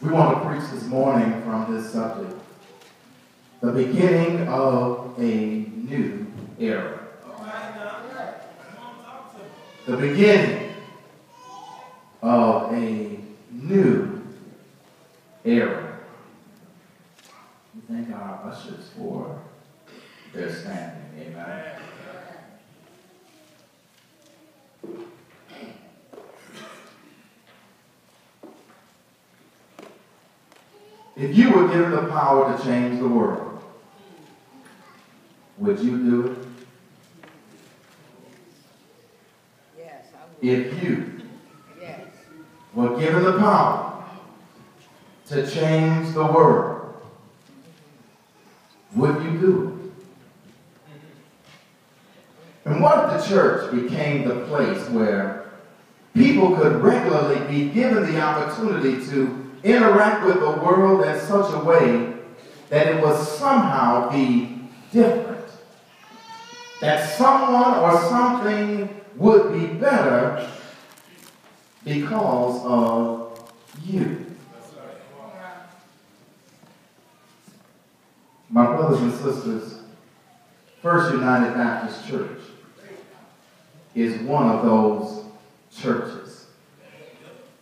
We want to preach this morning from this subject, the beginning of a new era. The beginning of a new era. We thank our ushers for their standing. Amen. If you were given the power to change the world, would you do it? Yes, I would. If you were given the power to change the world, would you do it? And what if the church became the place where people could regularly be given the opportunity to interact with the world in such a way that it would somehow be different? That someone or something would be better because of you. My brothers and sisters, First United Baptist Church is one of those churches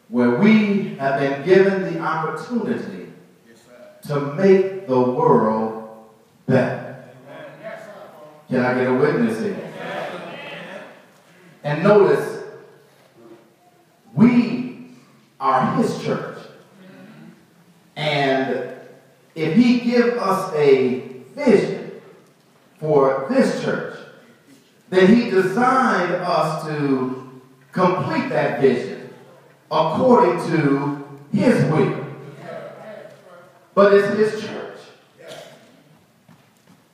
where we have been given the opportunity to make the world better. Can I get a witness here? And notice, we are his church. And if he gives us a vision for this church, then he designed us to complete that vision according to his will. But it's his church.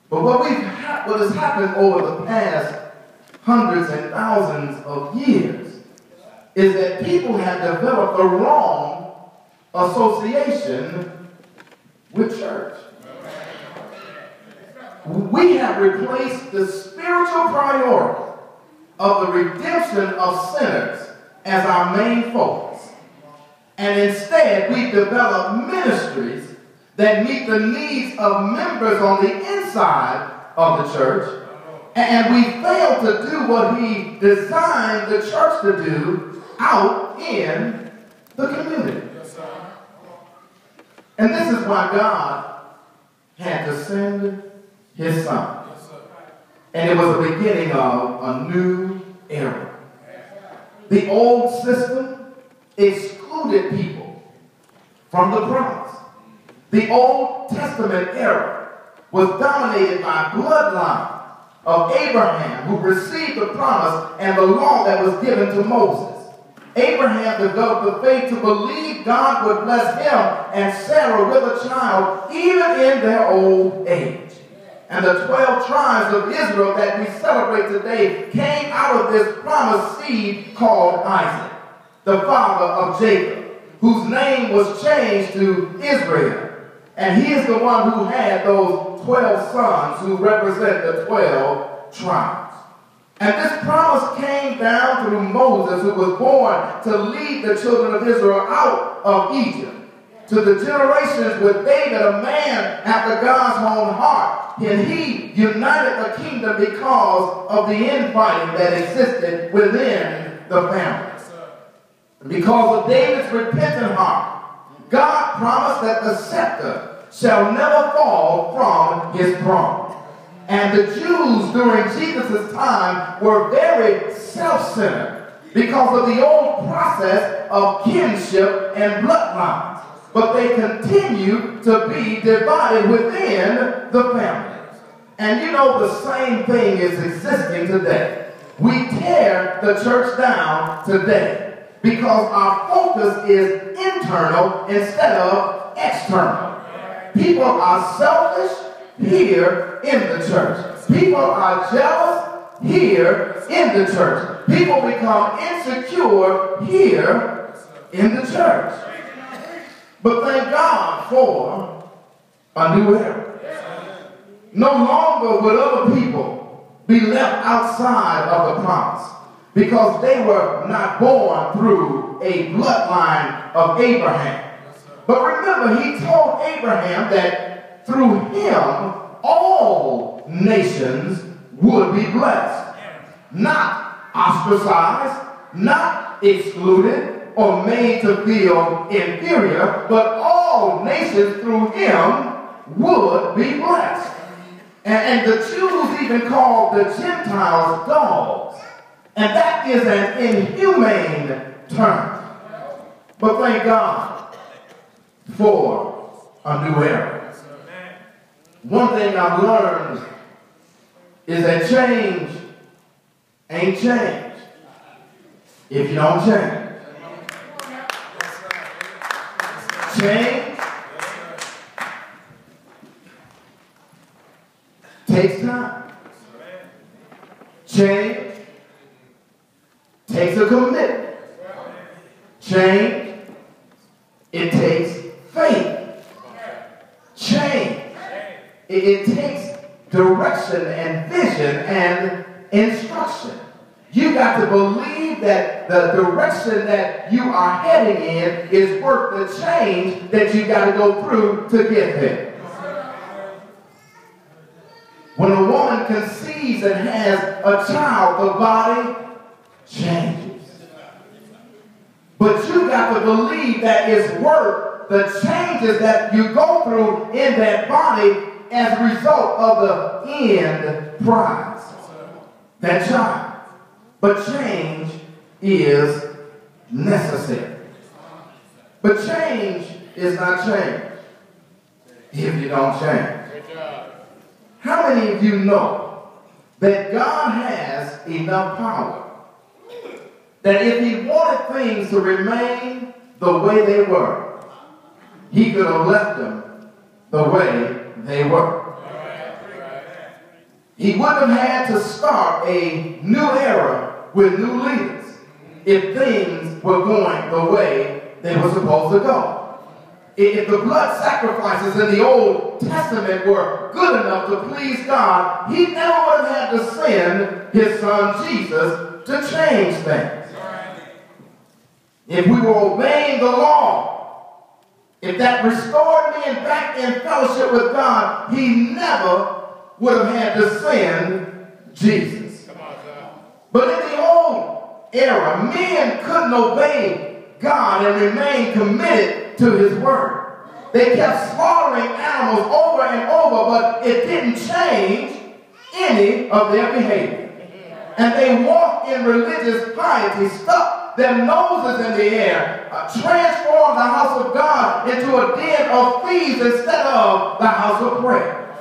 But what has happened over the past hundreds and thousands of years is that people have developed a wrong association with church. We have replaced the spiritual priority of the redemption of sinners as our main focus. And instead, we develop ministries that meet the needs of members on the inside of the church. And we fail to do what he designed the church to do out in the community. And this is why God had to send his son. And it was the beginning of a new era. The old system excluded people from the promise. The Old Testament era was dominated by bloodline of Abraham, who received the promise and the law that was given to Moses. Abraham developed the faith to believe God would bless him and Sarah with a child even in their old age. And the 12 tribes of Israel that we celebrate today came out of this promised seed called Isaac, the father of Jacob, whose name was changed to Israel. And he is the one who had those 12 sons who represent the 12 tribes. And this promise came down through Moses, who was born to lead the children of Israel out of Egypt, to the generations with David, a man after God's own heart. And he united the kingdom because of the infighting that existed within the family. Because of David's repentant heart, God promised that the scepter shall never fall from his throne. And the Jews during Jesus' time were very self-centered because of the old process of kinship and bloodlines. But they continue to be divided within the families. And you know, the same thing is existing today. We tear the church down today because our focus is internal instead of external. People are selfish here in the church. People are jealous here in the church. People become insecure here in the church. But thank God for a new era. No longer would other people be left outside of the promise because they were not born through a bloodline of Abraham. But remember, he told Abraham that through him all nations would be blessed. Not ostracized, not excluded, or made to feel inferior, but all nations through him would be blessed. And the Jews even called the Gentiles dogs. And that is an inhumane term. But thank God for a new era. One thing I've learned is that change ain't change if you don't change. Change takes time. Change takes a commitment. Change, it takes faith. Change, it takes direction and vision and instruction. You got to believe that the direction that you are heading in is worth the change that you got to go through to get there. When a woman conceives and has a child, the body changes. But you got to believe that it's worth the changes that you go through in that body as a result of the end prize, that child. But change is necessary. But change is not change if you don't change. How many of you know that God has enough power that if he wanted things to remain the way they were, he could have left them the way they were? He wouldn't have had to start a new era with new leaders if things were going the way they were supposed to go. If the blood sacrifices in the Old Testament were good enough to please God, he never would have had to send his son Jesus to change things. If we were obeying the law, if that restored men back in fellowship with God, he never would have had to send Jesus. But in the old era, men couldn't obey God and remain committed to his word. They kept slaughtering animals over and over, but it didn't change any of their behavior. And they walked in religious piety, stuck their noses in the air, transformed the house of God into a den of thieves instead of the house of prayer.